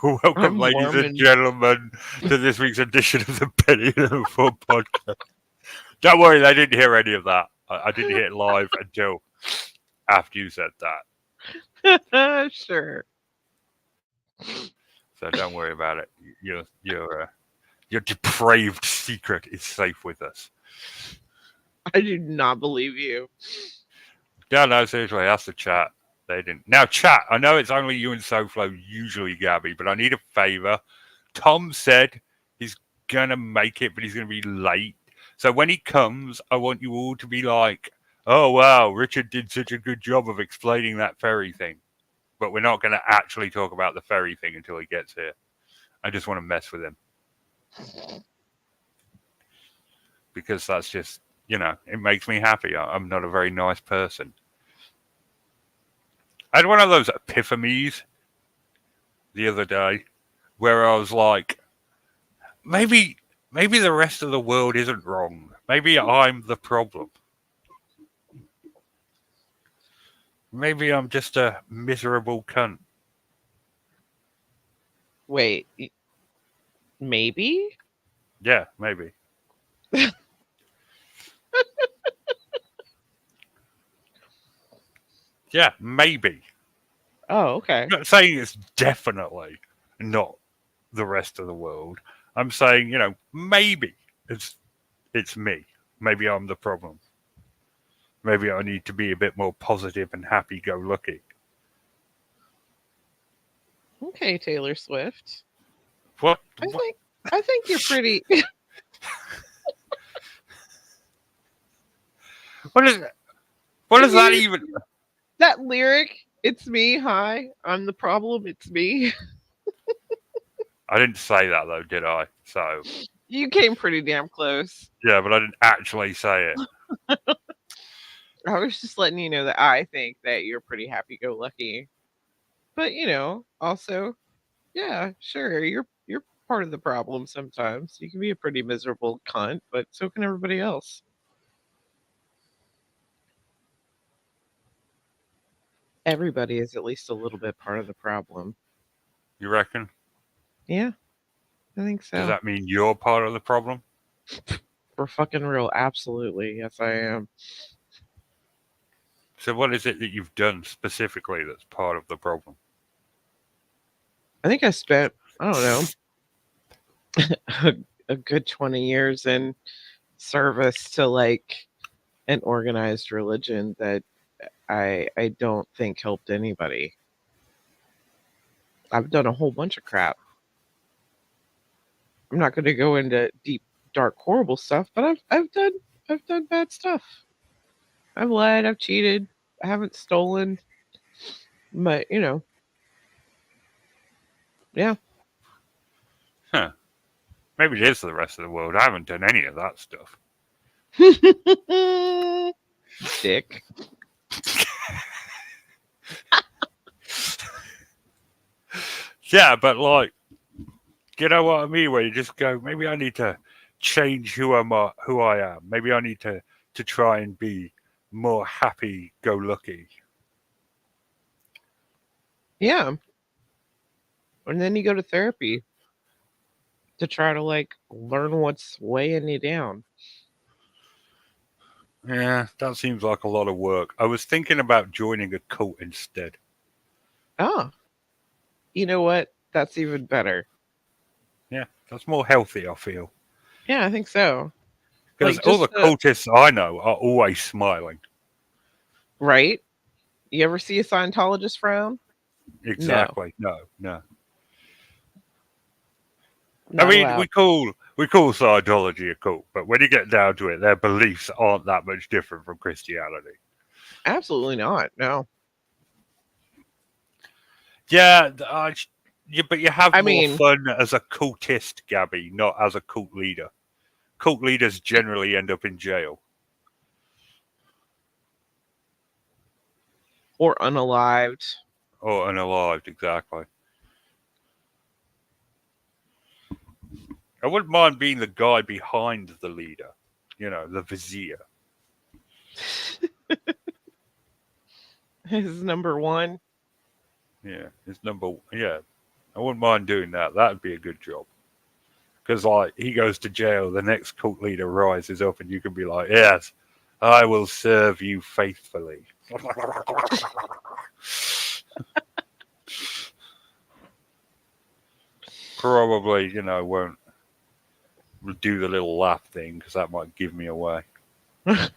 Welcome, I'm ladies warm and and gentlemen, to this week's edition of the Penny and Four podcast. Don't worry, they didn't hear any of that. I didn't hear it live until after you said that. sure. So don't worry about it. Your depraved secret is safe with us. I do not believe you. No, no, seriously, that's the chat. They didn't. Now, chat, I know it's only you and SoFlo usually, Gabby, but I need a favor. Tom said he's going to make it, but he's going to be late. So when he comes, I want you all to be like, oh, wow, Richard did such a good job of explaining that ferry thing. But we're not going to actually talk about the ferry thing until he gets here. I just want to mess with him. Because that's just, it makes me happy. I'm not a very nice person. I had one of those epiphanies the other day where I was like, maybe the rest of the world isn't wrong. Maybe I'm the problem. Maybe I'm just a miserable cunt. Wait, maybe? Yeah, maybe. Yeah, maybe. Oh, okay. I'm not saying it's definitely not the rest of the world. I'm saying, maybe it's me. Maybe I'm the problem. Maybe I need to be a bit more positive and happy-go-lucky. Okay, Taylor Swift. What? I think I think you're pretty What is? What Have is that you even? that lyric, it's me, hi, I'm the problem, it's me. I didn't say that though, did I? So You came pretty damn close. yeah, but I didn't actually say it. I was just letting you know that I think that you're pretty happy go lucky. But also, yeah, sure, you're part of the problem sometimes. You can be a pretty miserable cunt, but so can everybody else. Everybody is at least a little bit part of the problem. You reckon? Yeah, I think Does so. that mean you're part of the problem? For fucking real, absolutely. Yes, I am. So what is it that you've done specifically that's part of the problem? I think I spent, I don't know, a, a good 20 years in service to like an organized religion that I don't think helped anybody. I've done a whole bunch of crap. I'm not going to go into deep, dark, horrible stuff, but I've done bad stuff. I've lied, I've cheated, I haven't stolen, but yeah. Huh. Maybe it is the rest of the world. I haven't done any of that stuff. Dick. Yeah, but like, you know what I mean? Where you just go, maybe I need to change who I am. Maybe I need to try and be more happy-go-lucky. Yeah. And then you go to therapy to try to like learn what's weighing you down. Yeah, that seems like a lot of work. I was thinking about joining a cult instead. Oh, you know what? That's even better. Yeah, that's more healthy, I feel. Yeah, I think so. Because Like all the just cultists I know are always smiling. right? You ever see a Scientologist frown? No, Exactly. No, no. I not mean, allowed. we call Scientology a cult, but when you get down to it, their beliefs aren't that much different from Christianity. Absolutely not. No. Yeah, but you have I more mean, fun as a cultist, Gabby, not as a cult leader. Cult leaders generally end up in jail. or unalived. Or unalived, exactly. I wouldn't mind being the guy behind the leader, the vizier. His number one. Yeah, his number. Yeah, I wouldn't mind doing that. That'd be a good job. Because, like, he goes to jail, the next cult leader rises up, and you can be like, yes, I will serve you faithfully. Probably, won't do the little laugh thing because that might give me away. A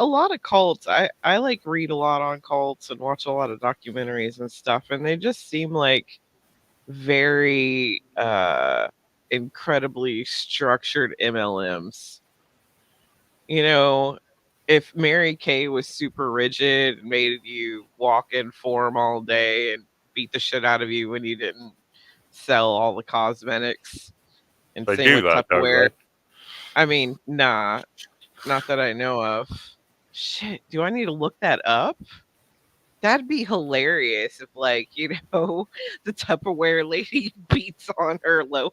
lot of cults. I like read a lot on cults and watch a lot of documentaries and stuff, and they just seem like very incredibly structured MLMs. If Mary Kay was super rigid and made you walk in form all day and beat the shit out of you when you didn't sell all the cosmetics, and They same do with that, don't Tupperware. they? I mean, nah, not that I know of. Shit, do I need to look that up? That'd be hilarious if, like, the Tupperware lady beats on her lowers.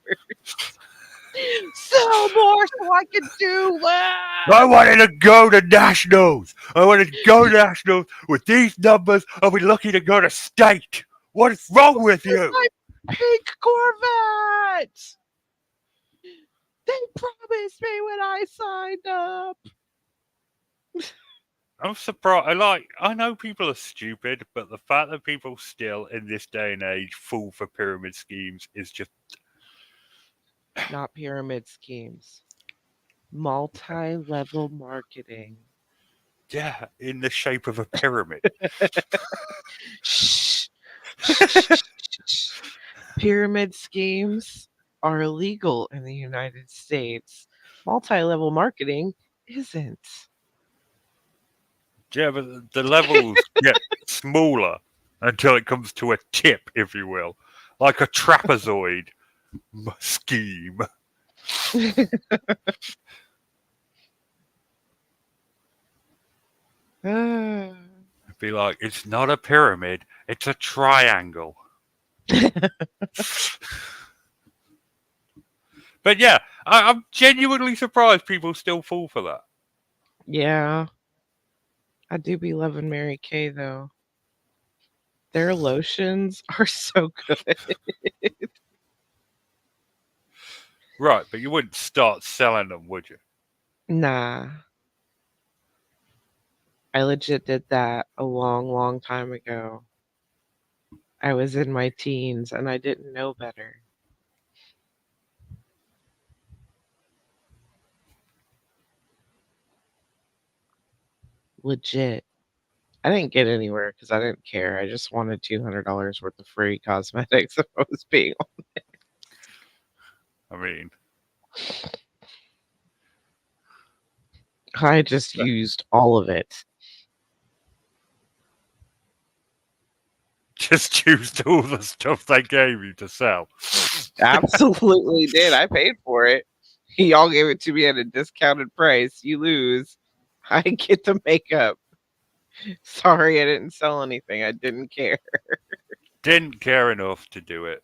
Sell more so I can do less. I wanted to go to nationals. I wanted to go to nationals with these numbers. I'll be lucky to go to state. What is wrong with you? My pink Corvette. They promised me when I signed up. I'm surprised. I know people are stupid, but the fact that people still in this day and age fall for pyramid schemes is just Not pyramid schemes. Multi-level marketing. in the shape of a pyramid. Shh. Shh. Pyramid schemes are illegal in the United States. Multi-level marketing isn't. Yeah, but the levels get smaller until it comes to a tip, if you will, like a trapezoid scheme. It'd be like, it's not a pyramid, it's a triangle. But yeah, I'm genuinely surprised people still fall for that. Yeah, I do be loving Mary Kay though. Their lotions are so good. Right, but you wouldn't start selling them, would you? Nah, I legit did that a long, long time ago. I was in my teens and I didn't know better. Legit. I didn't get anywhere because I didn't care. I just wanted $200 worth of free cosmetics if I was being I mean, I just used all of it. just used all the stuff they gave you to sell. Absolutely did. I paid for it. Y'all gave it to me at a discounted price. You lose. I get the makeup. Sorry, I didn't sell anything. I didn't care. Didn't care enough to do it.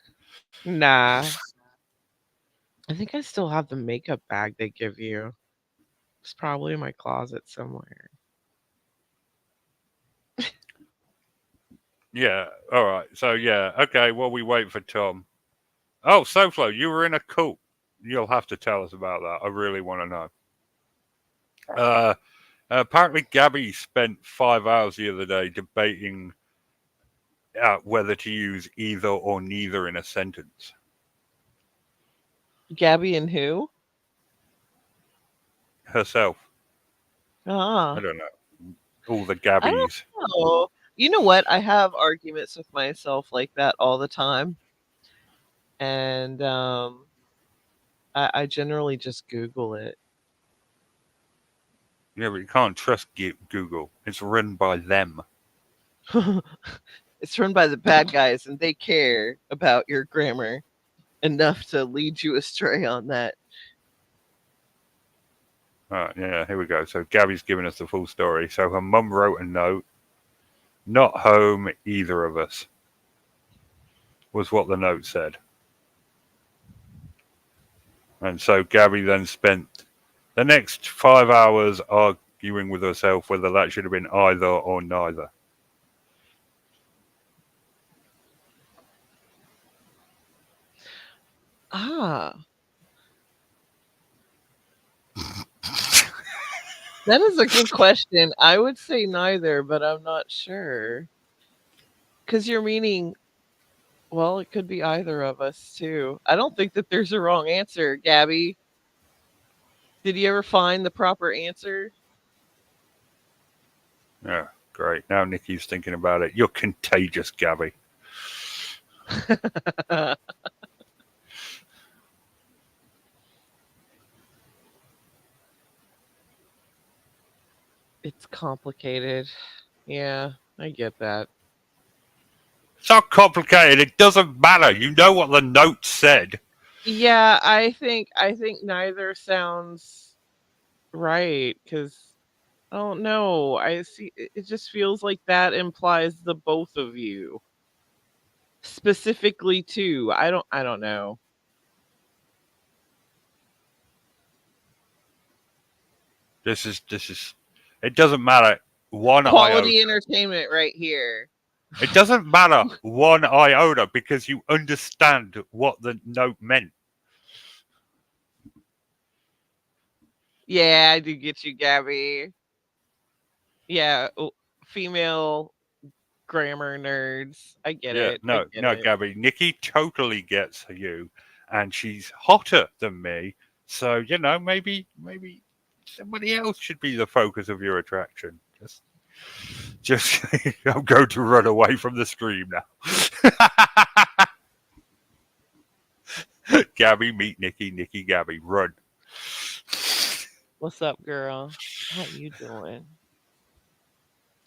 Nah. I think I still have the makeup bag they give you. It's probably in my closet somewhere. Yeah, alright. So, yeah, okay, well, we wait for Tom. Oh, Soflo, you were in a cult. You'll have to tell us about that. I really want to know. Apparently, Gabby spent 5 hours the other day debating whether to use either or neither in a sentence. Gabby and who? Herself. I Ah. don't know. All the I don't Gabbies. know. You know what? I have arguments with myself like that all the time. And I generally just Google it. Yeah, but you can't trust Google. It's run by them. It's run by the bad guys, and they care about your grammar enough to lead you astray on that. Alright, yeah, here we go. So Gabby's giving us the full story. So her mum wrote a note. Not home, either of us, was what the note said. And so Gabby then spent the next 5 hours arguing with herself whether that should have been either or neither. Ah, that is a good question. I would say neither, but I'm not sure. Because you're meaning, well, it could be either of us too. I don't think that there's a wrong answer, Gabby. Did you ever find the proper answer? Yeah, great. Now Nikki's thinking about it. You're contagious, Gabby. It's complicated. Yeah, I get that. It's not complicated. It doesn't matter. You know what the note said. Yeah, I think neither sounds right because I don't know. I see it just feels like that implies the both of you. Specifically too. I don't know. This is. It doesn't matter one Quality iota. entertainment right here. It doesn't matter one iota because you understand what the note meant. Yeah, I do get you, Gabby. Yeah, female grammar nerds. I get Yeah, it. I no, get no, it. Gabby. Nikki totally gets you, and she's hotter than me. So maybe somebody else should be the focus of your attraction. Just, I'm going to run away from the stream now. Gabby, meet Nikki. Nikki, Gabby, run. What's up, girl? How you doing?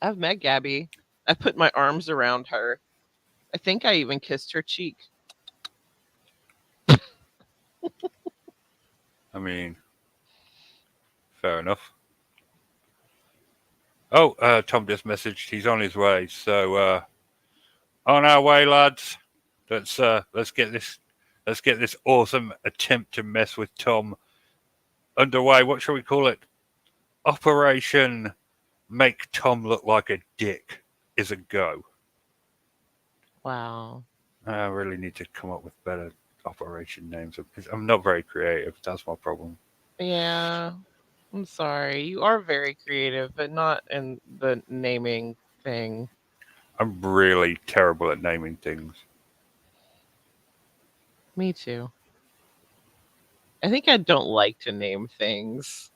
I've met Gabby. I put my arms around her. I think I even kissed her cheek. I mean, fair enough. Oh, Tom just messaged. He's on his way. So on our way, lads. Let's get this awesome attempt to mess with Tom underway. What shall we call it? Operation Make Tom Look Like a Dick is a go. Wow. I really need to come up with better operation names. I'm not very creative. That's my problem. Yeah. I'm sorry. You are very creative, but not in the naming thing. I'm really terrible at naming things. Me too. I think I don't like to name things.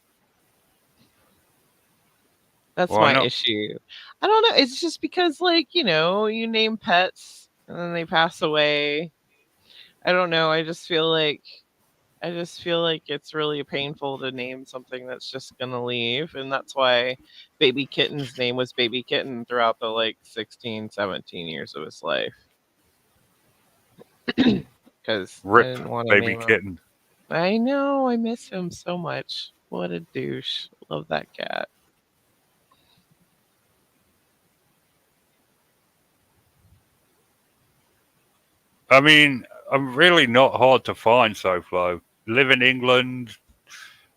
That's Why my not? issue. I don't know. It's just because, like, you name pets and then they pass away. I don't know. I just feel like it's really painful to name something that's just gonna leave, and that's why Baby Kitten's name was Baby Kitten throughout the like 16, 17 years of his life. Because I Rip, didn't want to baby name him. kitten. I know, I miss him so much. What a douche. Love that cat. I mean, I'm really not hard to find, SoFlo. Live in England.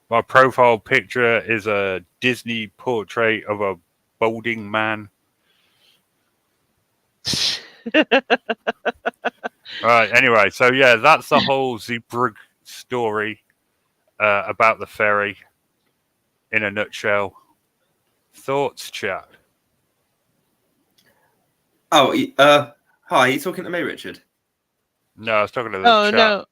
My profile picture is a Disney portrait of a balding man. All right. Anyway, so yeah, that's the whole Zebrugge story about the ferry in a nutshell. Thoughts, chat? Oh, hi. Are you talking to me, Richard? No, I was talking to the Oh, chat.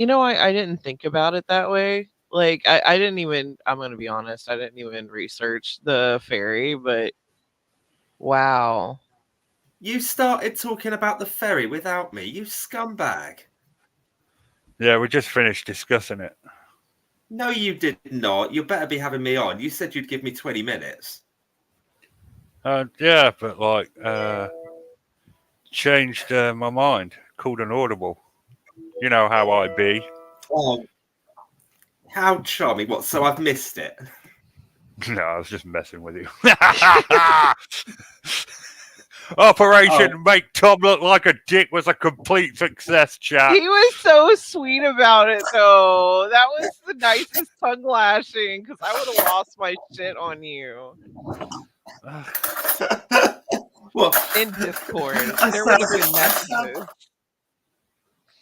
no. I didn't think about it that way. Like, I didn't even, I'm going to be honest, I didn't even research the ferry, but wow. You started talking about the ferry without me, you scumbag. Yeah, we just finished discussing it. No, you did not. You better be having me on. You said you'd give me 20 minutes. Yeah, but changed my mind. Called an audible. You know how I be. Oh, how charming. What, so I've missed it? No, I was just messing with you. Operation Make Tom Look Like a Dick was a complete success, chat. He was so sweet about it, though. That was the nicest tongue lashing because I would have lost my shit on you. Well, In Discord, I there would have sounded- been I sound- messages.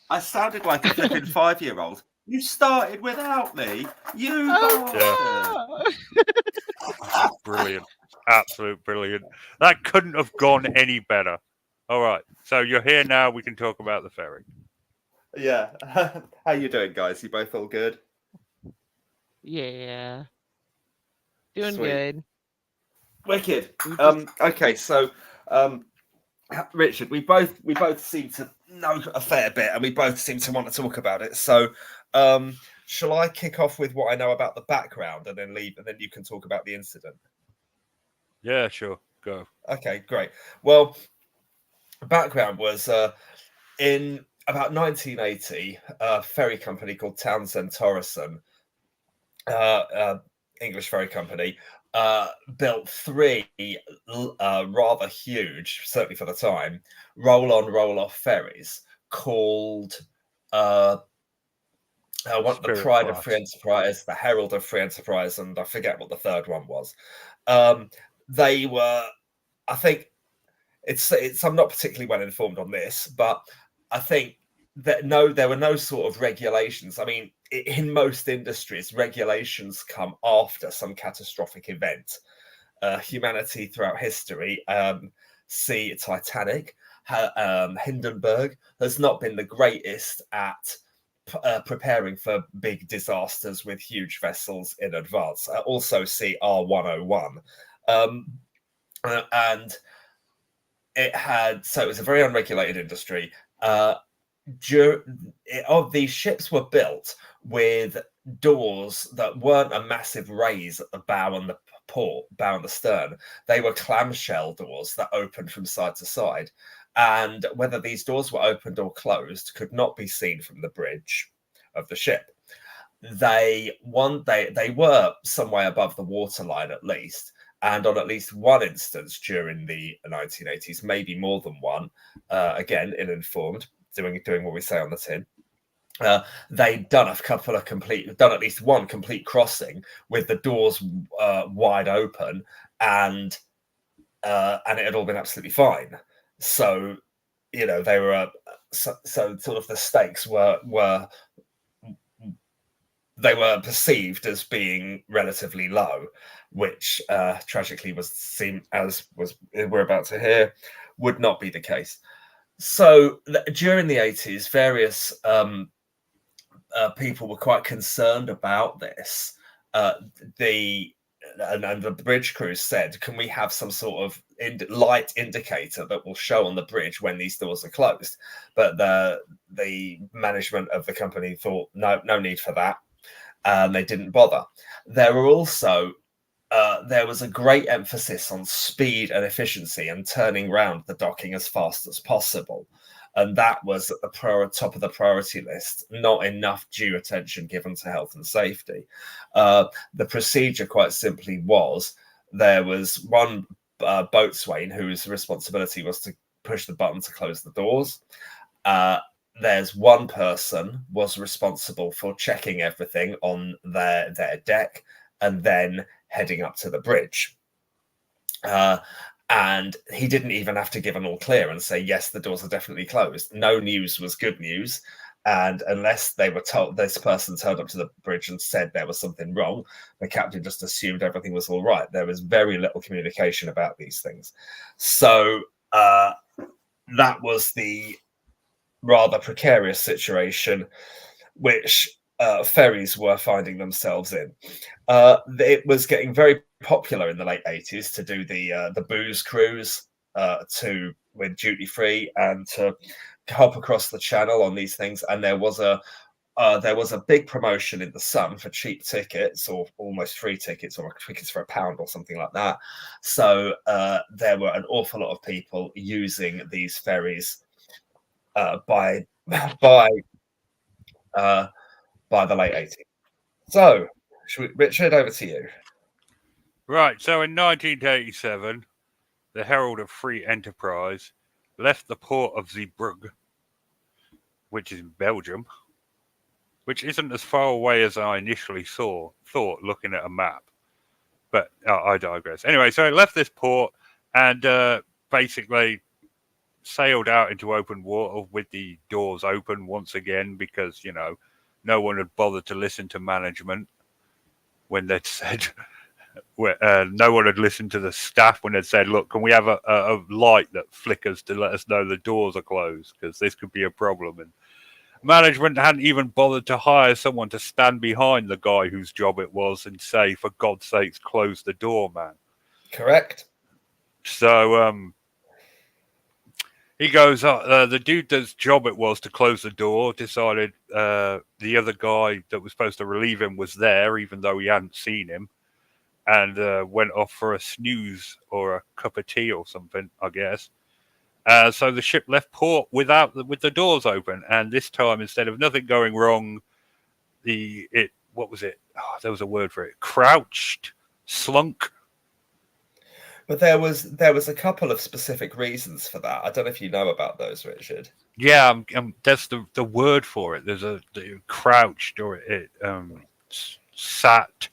I sounded like a flipping 5-year-old. You started without me. You Oh, bastard. Brilliant. Absolute brilliant. That couldn't have gone any better. All right. So you're here now. We can talk about the ferry. Yeah. How you doing, guys? You both all good? yeah. Doing Sweet. good. Wicked. We just Okay, so Richard, we both seem to know a fair bit, and we both seem to want to talk about it. So, shall I kick off with what I know about the background, and then leave, and then you can talk about the incident? Yeah, sure. Go. Okay, great. Well, the background was in about 1980, a ferry company called Townsend Torreson, English ferry company, built 3 rather huge, certainly for the time, roll-on, roll-off ferries called what the Spirit Pride of class. Free Enterprise, the Herald of Free Enterprise, and I forget what the third one was. They were, I think, it's I'm not particularly well informed on this, but I think that there were no sort of regulations. I mean, in most industries, regulations come after some catastrophic event. Humanity throughout history, see Titanic, Hindenburg, has not been the greatest at preparing for big disasters with huge vessels in advance. Also see R101. And it was a very unregulated industry. These ships were built with doors that weren't a massive raise at the bow and the bow and the stern. They were clamshell doors that opened from side to side, and whether these doors were opened or closed could not be seen from the bridge of the ship. They were some way above the waterline at least. And on at least one instance during the 1980s, maybe more than one, again, ill-informed, doing what we say on the tin, they'd done at least one complete crossing with the doors wide open, and it had all been absolutely fine. So, they were so sort of the stakes were they were perceived as being relatively low, which tragically we're about to hear, would not be the case. So during the 80s, various people were quite concerned about this. The bridge crews said, "Can we have some sort of light indicator that will show on the bridge when these doors are closed?" But the management of the company thought, no need for that. And they didn't bother. There was a great emphasis on speed and efficiency and turning round the docking as fast as possible. And that was at the top of the priority list, not enough due attention given to health and safety. The procedure quite simply was, there was one boatswain whose responsibility was to push the button to close the doors. There's one person was responsible for checking everything on their deck and then heading up to the bridge. And he didn't even have to give an all clear and say, yes, the doors are definitely closed. No news was good news. And unless they were told, this person turned up to the bridge and said there was something wrong, the captain just assumed everything was all right. There was very little communication about these things. So that was the rather precarious situation which ferries were finding themselves in. It was getting very popular in the late 80s to do the booze cruise with duty free and to hop across the channel on these things. And there was a big promotion in the Sun for cheap tickets, or almost free tickets, or tickets for £1 or something like that. So there were an awful lot of people using these ferries by the late 80s. So, Richard, over to you. Right. So in 1987, the Herald of Free Enterprise left the port of Zebrugge, which is in Belgium, which isn't as far away as I initially thought looking at a map. But I digress. Anyway, so it left this port and basically sailed out into open water with the doors open once again because, no one had bothered to listen to management when they'd said, no one had listened to the staff when they'd said, look, can we have a light that flickers to let us know the doors are closed because this could be a problem. And management hadn't even bothered to hire someone to stand behind the guy whose job it was and say, for God's sakes, close the door, man. Correct. So he goes, the dude whose job it was to close the door decided the other guy that was supposed to relieve him was there, even though he hadn't seen him, and went off for a snooze or a cup of tea or something, I guess. So the ship left port with the doors open, and this time, instead of nothing going wrong, what was it? Oh, there was a word for it. Crouched, slunk. But there was a couple of specific reasons for that. I don't know if you know about those, Richard. Yeah, that's the word for it. There's the crouched, or it sat.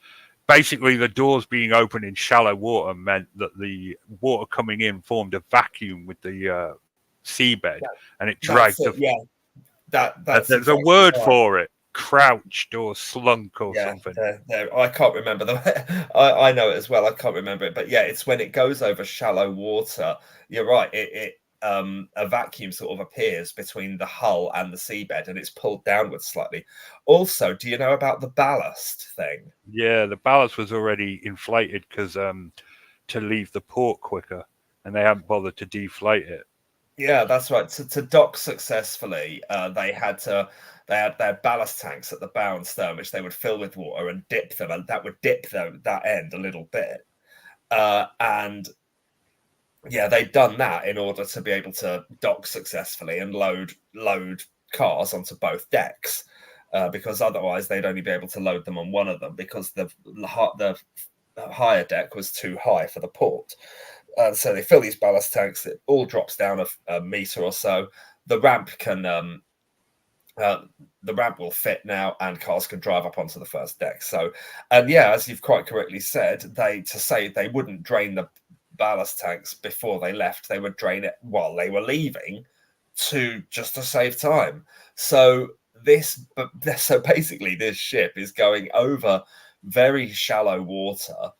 Basically, the doors being open in shallow water meant that the water coming in formed a vacuum with the seabed, and it dragged. That's there's a word for it. Crouched or slunk or something. I can't remember I know it as well. I can't remember it, but yeah, it's when it goes over shallow water. You're right. A vacuum sort of appears between the hull and the seabed, and it's pulled downwards slightly. Also, do you know about the ballast thing? Yeah, the ballast was already inflated because to leave the port quicker, and they hadn't bothered to deflate it. Yeah, that's right. To dock successfully, they had their ballast tanks at the bow and stern, which they would fill with water and dip them, and that would dip that end a little bit. And yeah, they'd done that in order to be able to dock successfully and load cars onto both decks, because otherwise they'd only be able to load them on one of them because the higher deck was too high for the port. So they fill these ballast tanks. It all drops down a meter or so. The ramp will fit now, and cars can drive up onto the first deck. So, and yeah, as you've quite correctly said, they wouldn't drain the ballast tanks before they left. They would drain it while they were leaving, just to save time. So basically, this ship is going over very shallow water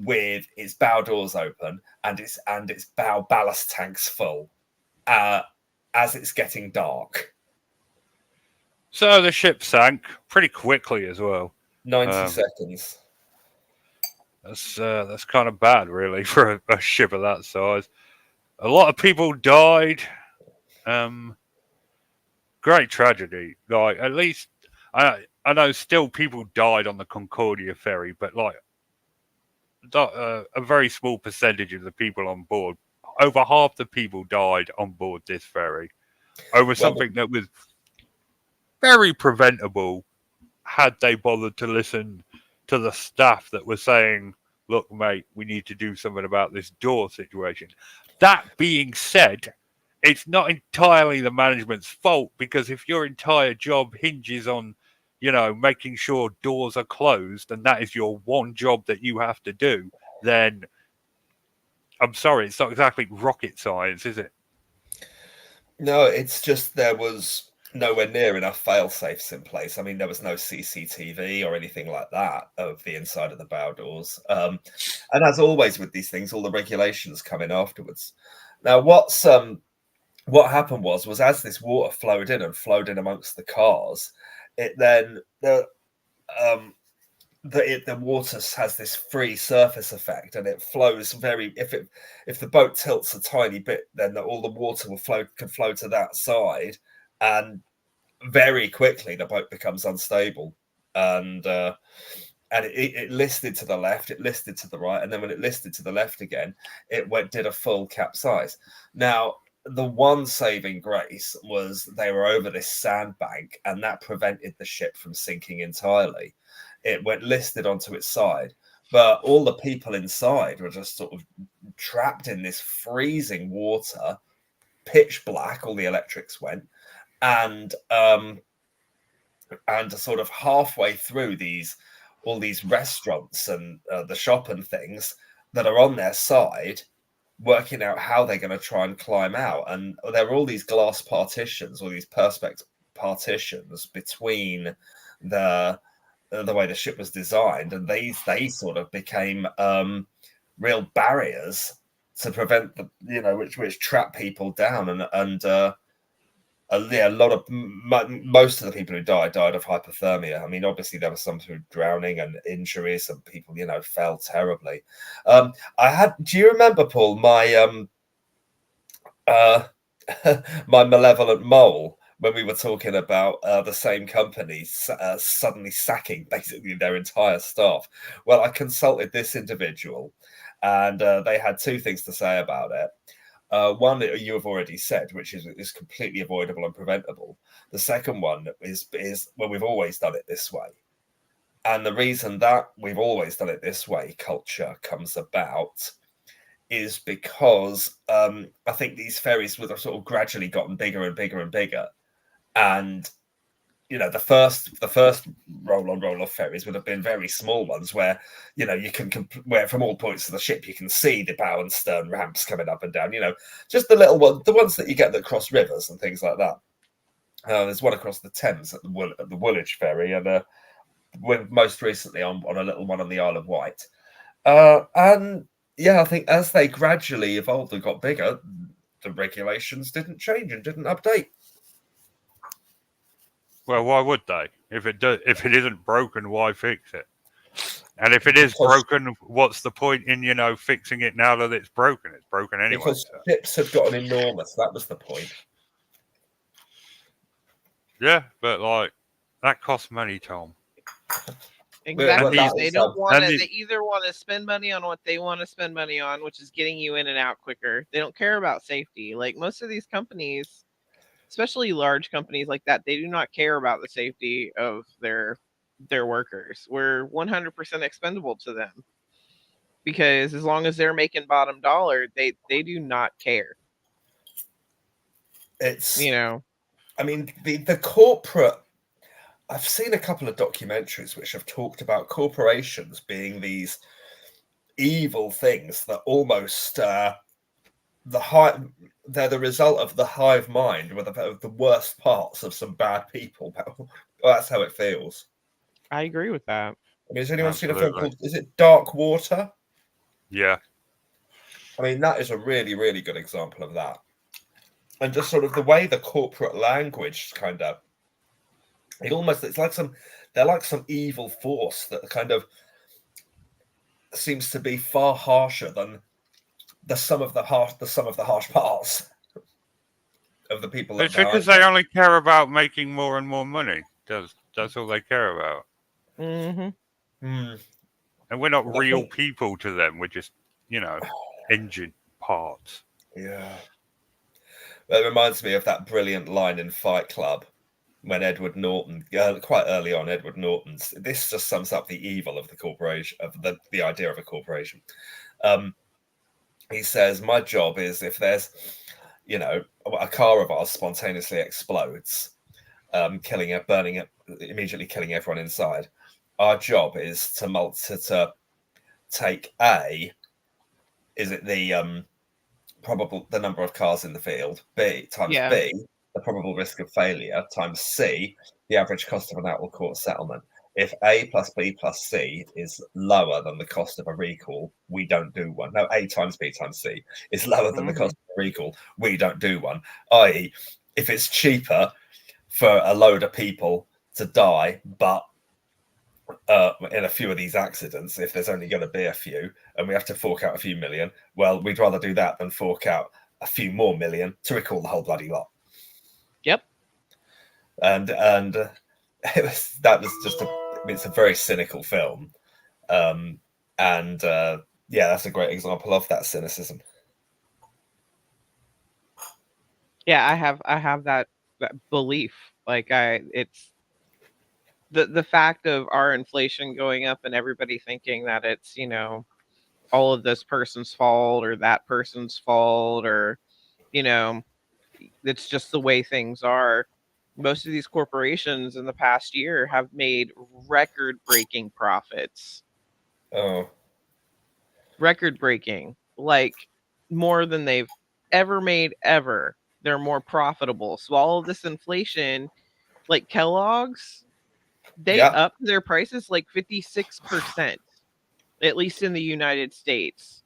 with its bow doors open and its bow ballast tanks full as it's getting dark. So the ship sank pretty quickly as well. 90 seconds. That's kind of bad, really, for a ship of that size. A lot of people died. Great tragedy. Like, at least I know still people died on the Concordia ferry, but like a very small percentage of the people on board. Over half the people died on board this ferry over something that was very preventable had they bothered to listen to the staff that were saying, look, mate, we need to do something about this door situation. That being said, it's not entirely the management's fault, because if your entire job hinges on, making sure doors are closed, and that is your one job that you have to do, then I'm sorry, it's not exactly rocket science, is it? No, it's just there was nowhere near enough fail safes in place. I mean, there was no CCTV or anything like that of the inside of the bow doors. And as always with these things, all the regulations come in afterwards. Now, what happened was as this water flowed in amongst the cars, the water has this free surface effect, and it flows if the boat tilts a tiny bit, then all the water can flow to that side, and very quickly the boat becomes unstable, and it listed to the left, it listed to the right, and then when it listed to the left again, it did a full capsize. Now, the one saving grace was they were over this sandbank, and that prevented the ship from sinking entirely. It went listed onto its side, but all the people inside were just sort of trapped in this freezing water, pitch black. All the electrics went, and sort of halfway through all these restaurants and the shop and things that are on their side, working out how they're going to try and climb out. And there are all these glass partitions, or these perspex partitions between the way the ship was designed, and they sort of became real barriers to prevent the which trap people down, and yeah, a lot of most of the people who died of hypothermia. I mean, obviously there was some through drowning and injuries. Some people, fell terribly. Do you remember, Paul, my my malevolent mole, when we were talking about the same company suddenly sacking basically their entire staff? Well, I consulted this individual, and they had two things to say about it. One that you have already said, which is completely avoidable and preventable. The second one is well, we've always done it this way. And the reason that we've always done it this way culture comes about is because I think these ferries would have sort of gradually gotten bigger and bigger and bigger. And the first roll-on, roll-off ferries would have been very small ones where, you can, where from all points of the ship, you can see the bow and stern ramps coming up and down, just the little ones, the ones that you get that cross rivers and things like that. There's one across the Thames at the Woolwich ferry, and most recently on a little one on the Isle of Wight. And yeah, I think as they gradually evolved and got bigger, the regulations didn't change and didn't update. Well, why would they? If it isn't broken, why fix it? And if it is broken, what's the point in fixing it now that it's broken? It's broken anyway. Because ships had gotten enormous. That was the point. Yeah, but that costs money, Tom. Exactly. They don't want to. They either want to spend money on what they want to spend money on, which is getting you in and out quicker. They don't care about safety. Like most of these companies, especially large companies like that, they do not care about the safety of their workers. We're 100% expendable to them because as long as they're making bottom dollar, they do not care. It's I mean, the corporate. I've seen a couple of documentaries which have talked about corporations being these evil things that almost they're the result of the hive mind, with the worst parts of some bad people. Well, that's how it feels. I agree with that. I mean, has anyone seen a film called, is it Dark Water? Yeah. I mean, that is a really, really good example of that. And just sort of the way the corporate language kind of, it's like they're like some evil force that kind of seems to be far harsher than the sum of the harsh parts of the people. It's because they only care about making more and more money. That's all they care about. Mm-hmm. Mm. And we're not real people to them. We're just, engine parts. Yeah. That reminds me of that brilliant line in Fight Club when Edward Norton, quite early on, this just sums up the evil of the corporation, of the idea of a corporation. He says, my job is, if there's, a car of ours spontaneously explodes, burning it, immediately killing everyone inside. Our job is to take is it the the number of cars in the field, B times B, the probable risk of failure, times C, the average cost of an out of court settlement. If A plus B plus C is lower than the cost of a recall, we don't do one. No, A times B times C is lower than the cost of a recall, we don't do one. I.e., if it's cheaper for a load of people to die, but in a few of these accidents, if there's only going to be a few and we have to fork out a few million, well, we'd rather do that than fork out a few more million to recall the whole bloody lot. Yep. And it's a very cynical film. Yeah, that's a great example of that cynicism. Yeah, I have that belief. It's the fact of our inflation going up and everybody thinking that it's, all of this person's fault or that person's fault, or, it's just the way things are. Most of these corporations in the past year have made record-breaking profits. Oh. Record-breaking. Like, more than they've ever made ever. They're more profitable. So all of this inflation, like Kellogg's, they Yeah. upped their prices like 56%, at least in the United States.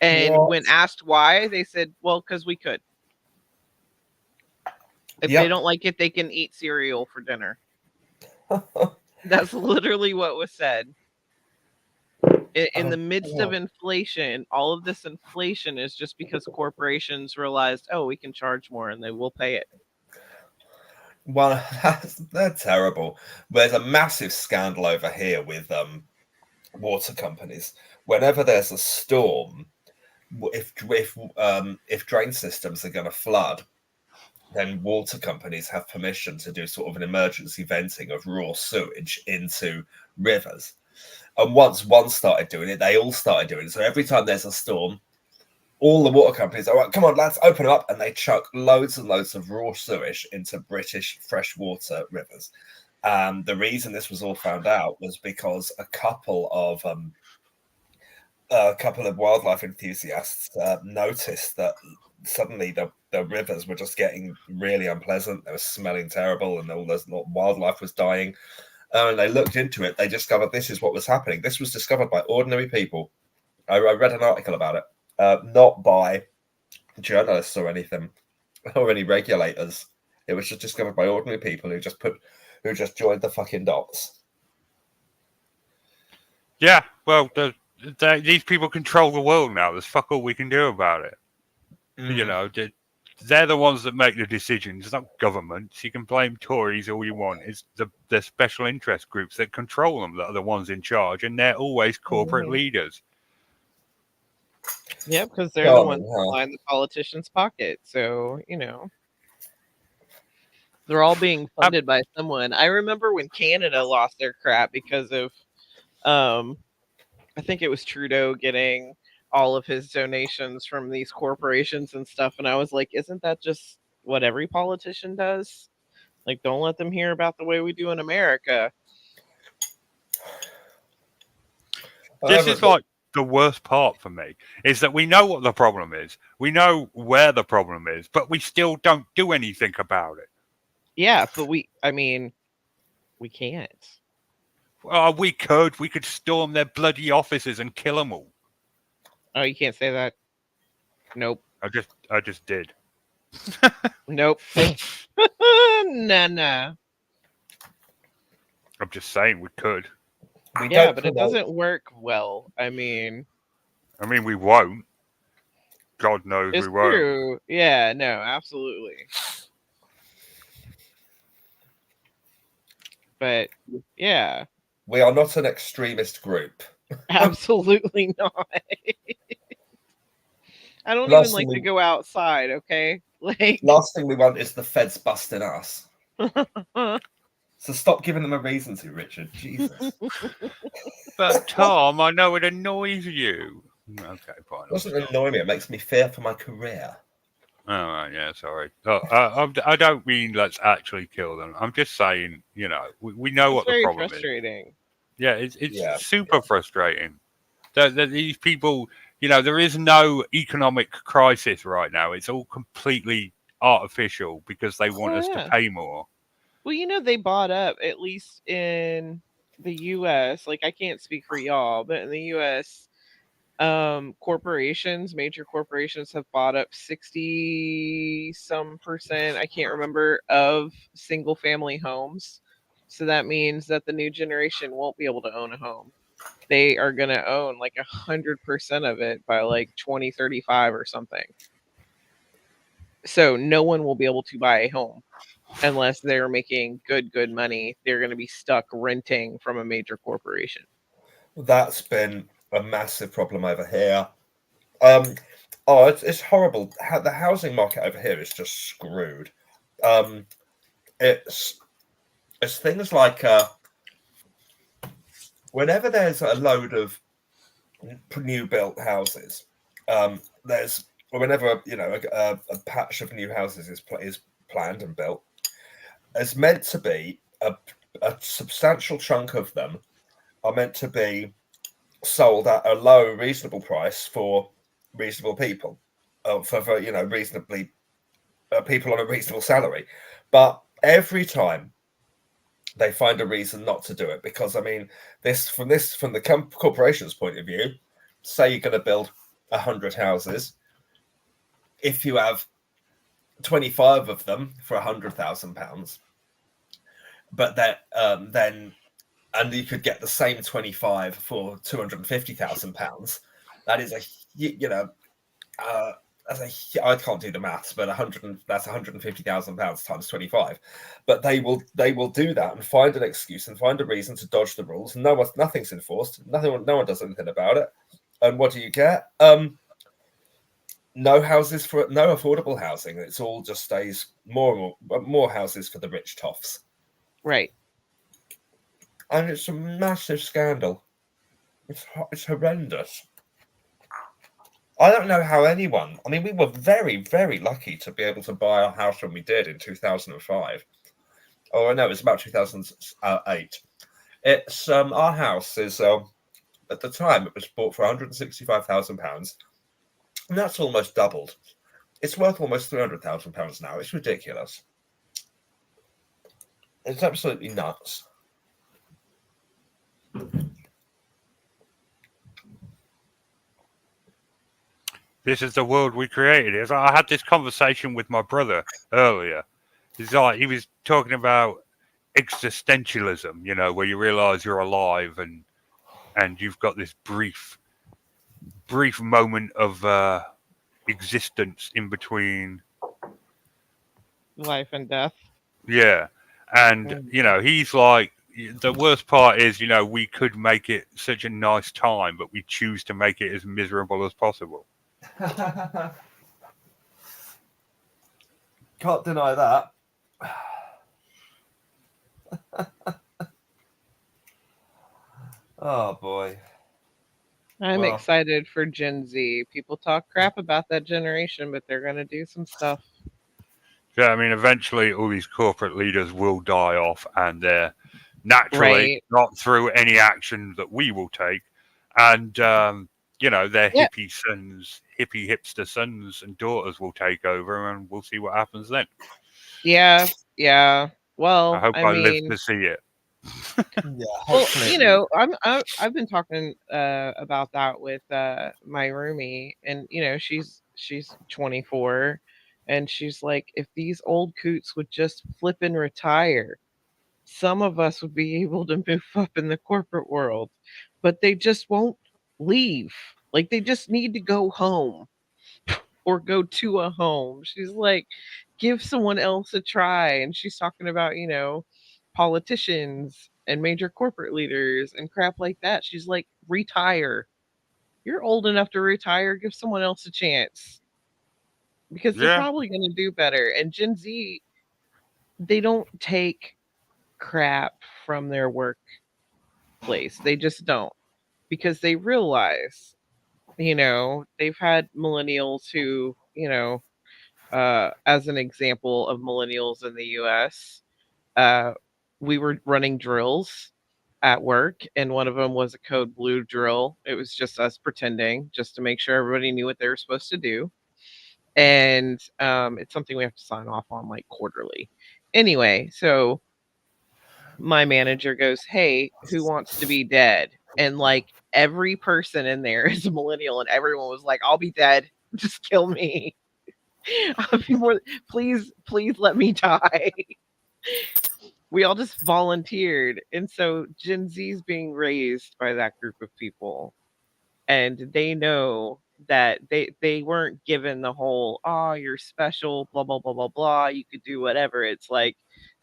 And What? when asked why, they said, well, because we could. If they Yep. don't like it, they can eat cereal for dinner. That's literally what was said. In the midst of inflation, all of this inflation is just because corporations realized, oh, we can charge more and they will pay it. Well, they're terrible. There's a massive scandal over here with water companies. Whenever there's a storm, if drain systems are going to flood, then water companies have permission to do sort of an emergency venting of raw sewage into rivers. And once one started doing it, they all started doing it. So every time there's a storm, all the water companies are like, come on, lads, open up. And they chuck loads and loads of raw sewage into British freshwater rivers. The reason this was all found out was because a couple of wildlife enthusiasts noticed that suddenly the rivers were just getting really unpleasant. They were smelling terrible, and all this wildlife was dying. And they looked into it. They discovered this is what was happening. This was discovered by ordinary people. I read an article about it, not by journalists or anything, or any regulators. It was just discovered by ordinary people who just joined the fucking dots. Yeah, well, these people control the world now. There's fuck all we can do about it. You know, they're the ones that make the decisions, not governments. You can blame Tories all you want. It's the special interest groups that control them that are the ones in charge, and they're always corporate leaders. Yeah, because they're the ones who line the politicians' pocket. So, you know, they're all being funded by someone. I remember when Canada lost their crap because of, I think it was Trudeau getting all of his donations from these corporations and stuff. And I was like, isn't that just what every politician does? Like, don't let them hear about the way we do in America. This is like the worst part for me, is that we know what the problem is. We know where the problem is, but we still don't do anything about it. Yeah, but we can't. We could storm their bloody offices and kill them all. Oh, you can't say that. Nope. I just did. Nope. Nah. I'm just saying we could. Yeah, but it doesn't work well. I mean, we won't. God knows it's we won't. True. Yeah, no, absolutely. But yeah, we are not an extremist group. Absolutely not. I don't even like to go outside. Okay, like last thing we want is the feds busting us. So stop giving them a reason to, Richard. Jesus. But Tom, I know it annoys you. Okay, fine. It doesn't annoy me. It makes me fear for my career. Oh, right, yeah, sorry. I don't mean let's actually kill them. I'm just saying, you know, we know what the problem frustrating. is. Yeah, it's super frustrating. That these people, you know, there is no economic crisis right now. It's all completely artificial because they want us to pay more. Well, you know, they bought up, at least in the U.S., like I can't speak for y'all, but in the U.S., major corporations have bought up 60-some%, I can't remember, of single family homes. So that means that the new generation won't be able to own a home. They are going to own like 100% of it by like 2035 or something. So no one will be able to buy a home unless they're making good money. They're going to be stuck renting from a major corporation. That's been a massive problem over here. It's horrible. The housing market over here is just screwed. It's things like whenever there's a load of new built houses, whenever a patch of new houses is planned and built, there's meant to be a substantial chunk of them are meant to be sold at a low, reasonable price for reasonable people. for reasonably people on a reasonable salary. But every time they find a reason not to do it, because I mean, from the corporation's point of view, say you're going to build 100 houses, if you have 25 of them for £100,000, but that then and you could get the same 25 for £250,000. That is I can't do the maths, but that's £150,000 times 25. But they will do that and find an excuse and find a reason to dodge the rules. And nothing's enforced. No one does anything about it. And what do you get? No affordable housing. It's all just stays more houses for the rich toffs. Right. And it's a massive scandal. It's horrendous. I don't know how anyone. I mean, we were very, very lucky to be able to buy our house when we did in 2005. Oh, no, it was about 2008. It's our house is at the time it was bought for £165,000, and that's almost doubled. It's worth almost £300,000 now. It's ridiculous. It's absolutely nuts. This is the world we created. I had this conversation with my brother earlier. It's like he was talking about existentialism, where you realize you're alive and you've got this brief moment of existence in between Life and death. Yeah. And, he's like, the worst part is, we could make it such a nice time, but we choose to make it as miserable as possible. Can't deny that. Oh boy. I'm excited for Gen Z. People talk crap about that generation, but they're going to do some stuff. Yeah, I mean, eventually all these corporate leaders will die off, and they're naturally not through any action that we will take. And, their hippie hipster sons and daughters will take over, and we'll see what happens then. Yeah. Well, I hope I live to see it. Well, I've been talking about that with my roomie, and she's 24, and she's like, if these old coots would just flip and retire, some of us would be able to move up in the corporate world, but they just won't leave. Like, they just need to go home or go to a home. She's like, give someone else a try. And she's talking about, politicians and major corporate leaders and crap like that. She's like, retire. You're old enough to retire. Give someone else a chance, because they're probably going to do better. And Gen Z, they don't take crap from their workplace. They just don't, because they realize, they've had millennials who, as an example of millennials in the US, we were running drills at work, and one of them was a code blue drill. It was just us pretending, just to make sure everybody knew what they were supposed to do. And it's something we have to sign off on like quarterly. Anyway, so my manager goes, hey, who wants to be dead? And like every person in there is a millennial, and everyone was like, I'll be dead. Just kill me. I'll be more, please let me die. We all just volunteered. And so Gen Z's being raised by that group of people, and they know that they weren't given the whole, oh, you're special, blah blah blah blah blah, you could do whatever. It's like,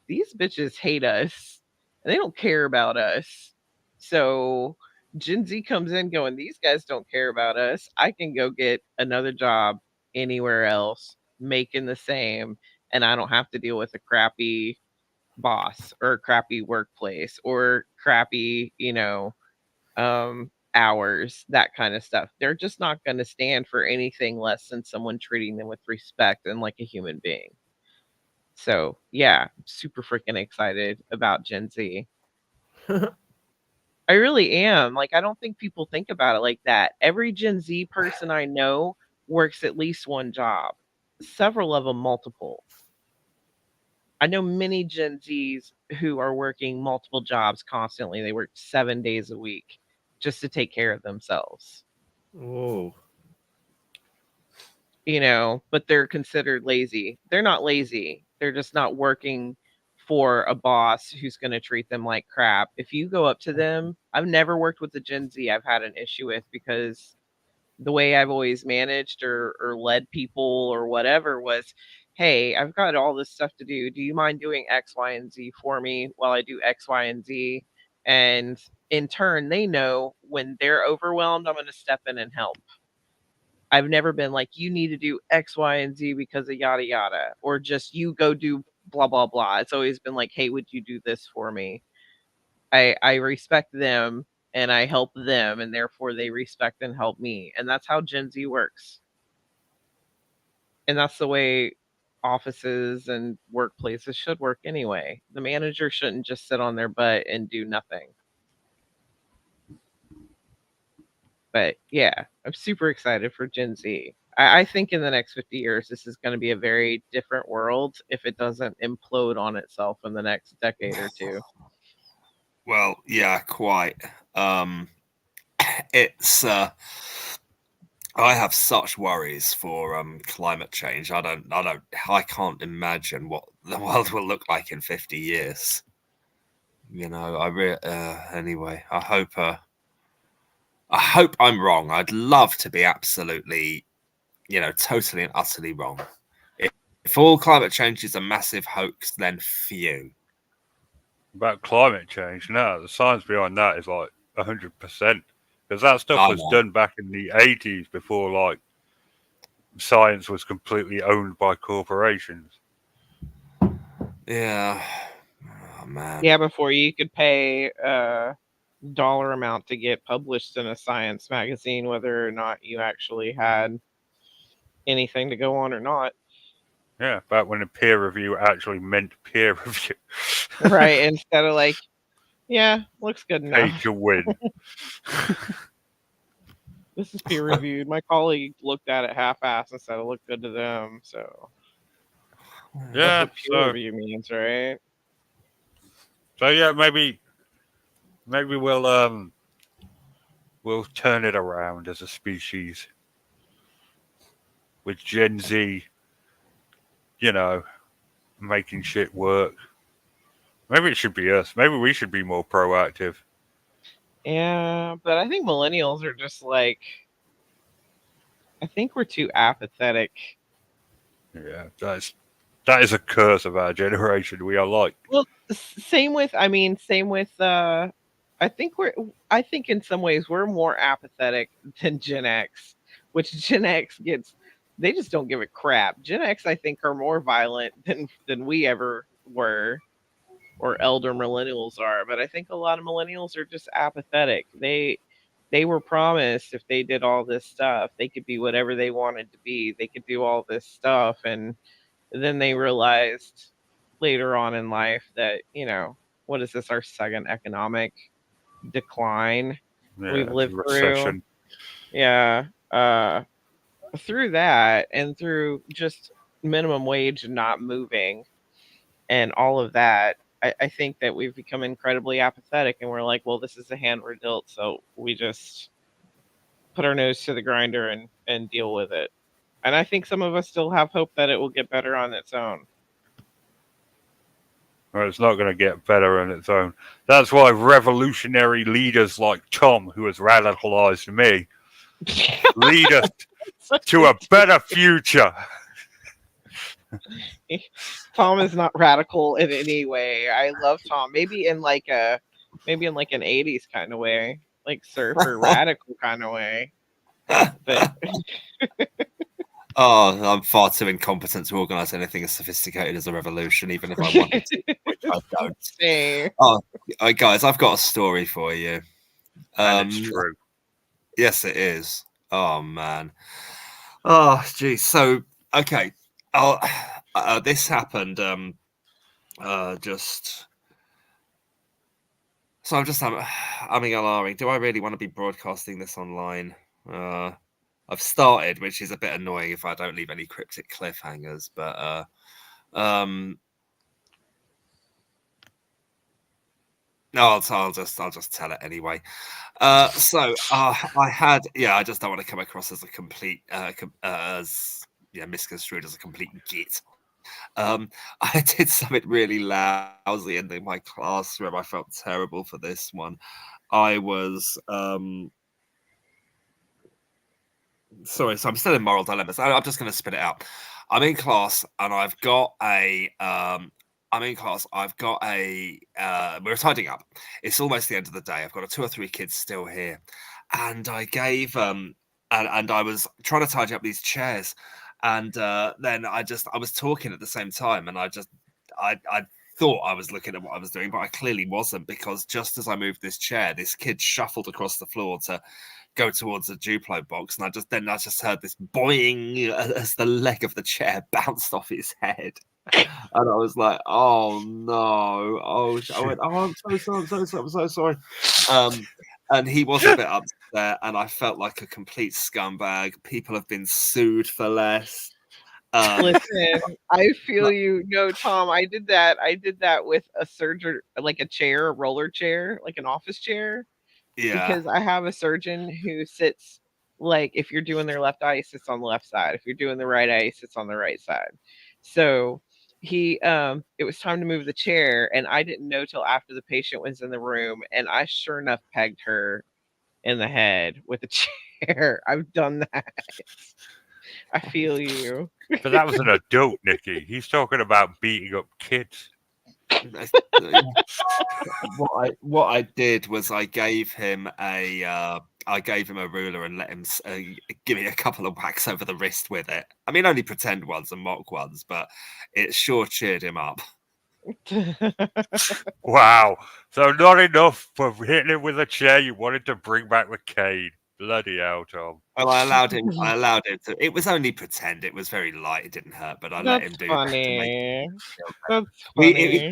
these bitches hate us and they don't care about us. So Gen Z comes in going, these guys don't care about us. I can go get another job anywhere else making the same, and I don't have to deal with a crappy boss or a crappy workplace or crappy, hours, that kind of stuff. They're just not going to stand for anything less than someone treating them with respect and like a human being. So, yeah, super freaking excited about Gen Z. I really am. Like, I don't think people think about it like that. Every Gen Z person I know works at least one job, several of them multiple. I know many Gen Zs who are working multiple jobs constantly. They work 7 days a week just to take care of themselves. Oh, But they're considered lazy. They're not lazy. They're just not working for a boss who's going to treat them like crap. If you go up to them, I've never worked with a Gen Z I've had an issue with, because the way I've always managed or led people or whatever was, hey, I've got all this stuff to do. Do you mind doing X, Y, and Z for me while I do X, Y, and Z? And in turn, they know when they're overwhelmed, I'm going to step in and help. I've never been like, you need to do X, Y, and Z because of yada yada, or just you go do blah blah blah. It's always been like, hey, would you do this for me? I respect them and I help them, and therefore they respect and help me. And that's how Gen Z works. And that's the way offices and workplaces should work anyway. The manager shouldn't just sit on their butt and do nothing. But yeah, I'm super excited for Gen Z. I think in the next 50 years, this is going to be a very different world if it doesn't implode on itself in the next decade or two. Well, yeah, quite. It's I have such worries for climate change. I can't imagine what the world will look like in 50 years. Anyway, I hope I'm wrong. I'd love to be absolutely, totally and utterly wrong. If all climate change is a massive hoax, then phew. About climate change, no, the science behind that is like 100%. Because that stuff was done back in the 80s before, like, science was completely owned by corporations. Yeah. Oh, man. Yeah, before you could pay a dollar amount to get published in a science magazine, whether or not you actually had anything to go on or not. Yeah, back when a peer review actually meant peer review. Right, instead of like, yeah, looks good Pay enough. to win. This is peer reviewed. My colleague looked at it half-assed and said it looked good to them. So Yeah, that's what peer review means, right? So yeah, maybe we'll turn it around as a species with Gen Z, making shit work. Maybe it should be us. Maybe we should be more proactive. Yeah, but I think millennials are just like, I think we're too apathetic. Yeah, that is a curse of our generation. We are like, well, same with I think in some ways we're more apathetic than Gen X, which Gen X gets, they just don't give a crap. Gen X, I think, are more violent than we ever were, or elder millennials are. But I think a lot of millennials are just apathetic. They were promised if they did all this stuff, they could be whatever they wanted to be. They could do all this stuff, and then they realized later on in life that, what is this, our second economic decline we've lived through? Yeah. Through that, and through just minimum wage not moving and all of that, I think that we've become incredibly apathetic, and we're like, well, this is the hand we're dealt, so we just put our nose to the grinder and deal with it. And I think some of us still have hope that it will get better on its own. Well, it's not going to get better on its own. That's why revolutionary leaders like Tom, who has radicalized me, lead us to a better future. Tom is not radical in any way. I love Tom. Maybe in like an 80s kind of way, like surfer radical kind of way. But I'm far too incompetent to organize anything as sophisticated as a revolution, even if I wanted to, which I don't. Hey. Guys, I've got a story for you. And it's true. Yes, it is. Oh man. Oh geez. So okay. This happened. Just. So I'm just umming and ahhing. Do I really want to be broadcasting this online? I I've started, which is a bit annoying if I don't leave any cryptic cliffhangers. But no, I'll just tell it anyway. So I had, I just don't want to come across as a complete misconstrued as a complete git. I did something really lousy in my classroom. I felt terrible for this one. I was sorry, so I'm still in moral dilemmas. I'm just going to spit it out. I'm in class and I've got a we're tidying up. It's almost the end of the day. I've got 2 or 3 kids still here. And I gave and I was trying to tidy up these chairs. And then I was talking at the same time, and I thought I was looking at what I was doing, but I clearly wasn't, because just as I moved this chair, this kid shuffled across the floor to go towards the Duplo box, and I just heard this boing as the leg of the chair bounced off his head. And I was like, "Oh no!" I went, "Oh, I'm so sorry, I'm so sorry." And he was a bit upset, and I felt like a complete scumbag. People have been sued for less. Listen, I feel you. No, Tom, I did that. I did that with a surgeon, like a chair, a roller chair, like an office chair. Yeah. Because I have a surgeon who sits, like, if you're doing their left eye, he sits on the left side. If you're doing the right eye, he sits on the right side. So it was time to move the chair, and I didn't know till after the patient was in the room, and I sure enough pegged her in the head with a chair. I've done that. I feel you. But that was an adult, Nikki. He's talking about beating up kids. What I did was I gave him a ruler and let him give me a couple of whacks over the wrist with it. I mean, only pretend ones and mock ones, but it sure cheered him up. Wow. So not enough for hitting him with a chair, you wanted to bring back the cane. Bloody hell, Tom. Well, I allowed him to. It was only pretend. It was very light. It didn't hurt, but I let him do funny. that. That's funny.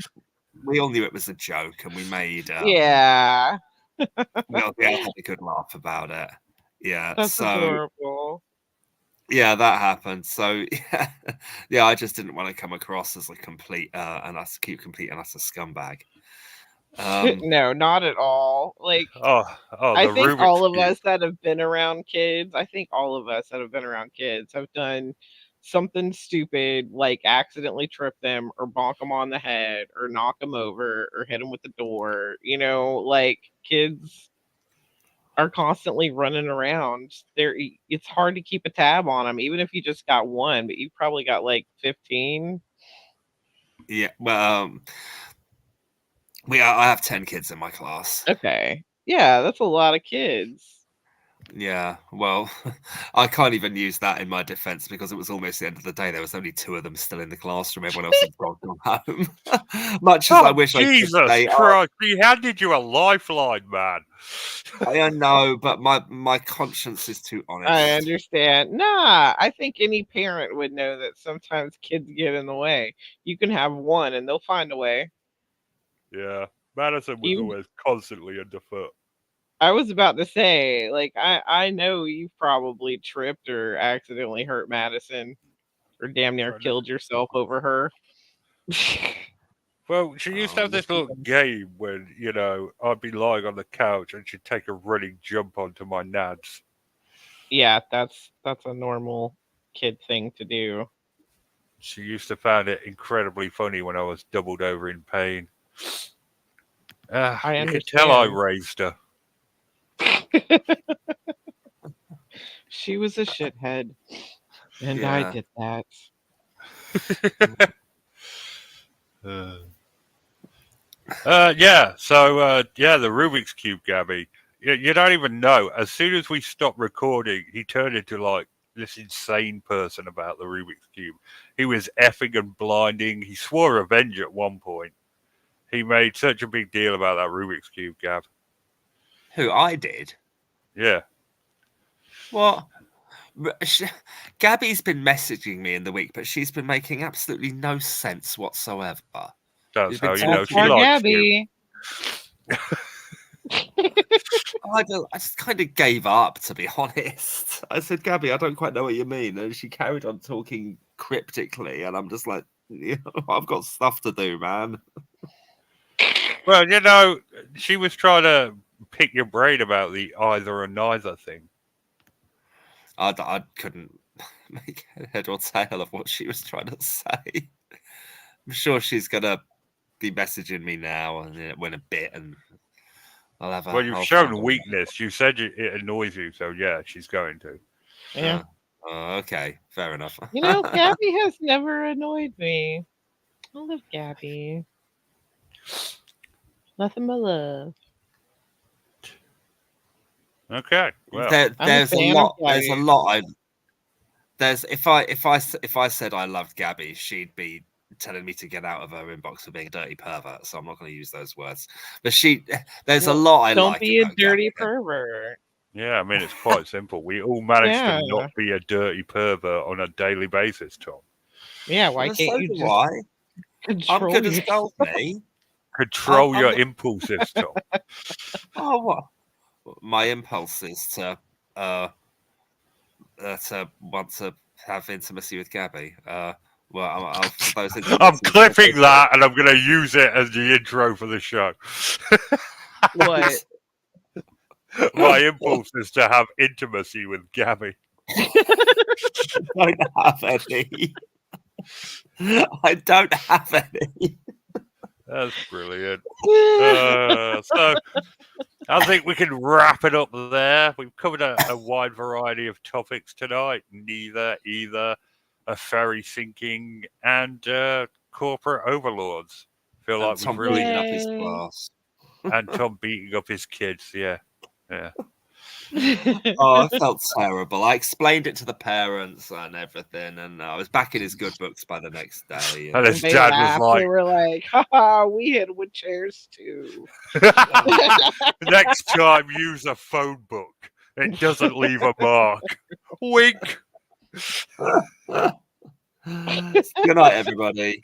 We all knew it was a joke, and we made yeah. we all had a good laugh about it. Yeah, That's adorable. Yeah, that happened. So yeah, I just didn't want to come across as a complete and utter scumbag. No, not at all. Like, I think all of us that have been around kids, have done something stupid, like accidentally trip them or bonk them on the head or knock them over or hit them with the door. You know, like, kids are constantly running around. It's hard to keep a tab on them, even if you just got one, but you probably got like 15. Yeah, well, I have 10 kids in my class. Okay. Yeah, that's a lot of kids. Yeah, well, I can't even use that in my defense, because it was almost the end of the day. There was only 2 of them still in the classroom. Everyone else had gone home. Much as I wish Jesus I could say, Christ, he handed you a lifeline, man. I know, but my conscience is too honest. I understand. Nah, I think any parent would know that sometimes kids get in the way. You can have one and they'll find a way. Yeah, Madison was always constantly underfoot. I was about to say, like, I know you probably tripped or accidentally hurt Madison or damn near killed yourself over her. Well, she used to have this little game when, I'd be lying on the couch and she'd take a running jump onto my nads. Yeah, that's a normal kid thing to do. She used to find it incredibly funny when I was doubled over in pain. You could tell I raised her. She was a shithead, and I did that. The Rubik's Cube, Gabby. You don't even know. As soon as we stopped recording, he turned into like this insane person about the Rubik's Cube. He was effing and blinding. He swore revenge at one point. He made such a big deal about that Rubik's Cube, Gab. Who, I did? Yeah. What? Gabby's been messaging me in the week, but she's been making absolutely no sense whatsoever. That's how you know she likes Gabby. you. I just kind of gave up, to be honest. I said, Gabby, I don't quite know what you mean. And she carried on talking cryptically. And I'm just like, I've got stuff to do, man. Well, you know, she was trying to pick your brain about the either or neither thing. I couldn't make head or tail of what she was trying to say. I'm sure she's going to be messaging me now and in a bit. And I'll have a. Well, you've I'll shown find weakness. You said it annoys you, so yeah, she's going to. Yeah. Okay, fair enough. You know, Gabby has never annoyed me. I love Gabby. Nothing but love. Okay. Well, There's a fan of lot. There's a Gabby. lot. There's if I said I loved Gabby, she'd be telling me to get out of her inbox for being a dirty pervert. So I'm not going to use those words. But there's a lot I Don't like. be a about dirty Gabby. pervert. yeah, I mean, it's quite simple. We all manage Yeah. to not be a dirty pervert on a daily basis, Tom. Yeah, why Well, can't so you do just I. I'm control good as yourself? gold, me. Control I'm your not- impulses, Tom. Oh, what? My impulse is to want to have intimacy with Gabby. I'll for those I'm intimacies- clipping that and I'm going to use it as the intro for the show. What? My impulse is to have intimacy with Gabby. I don't have any. I don't have any. That's brilliant. So I think we can wrap it up there. We've covered a wide variety of topics tonight. Either, a ferry sinking, and corporate overlords. Feel And like Tom we've really beating up his Yay. glass. and Tom beating up his kids. Yeah. Oh, I felt terrible. I explained it to the parents and everything, and I was back in his good books by the next day. And his They dad was laughed. like, They were like, haha, we hit with chairs too. next time use a phone book. It doesn't leave a mark. Wink. Good night, everybody.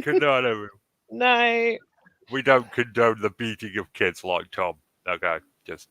Good night, everyone. Night. We don't condone the beating of kids like Tom. Okay, just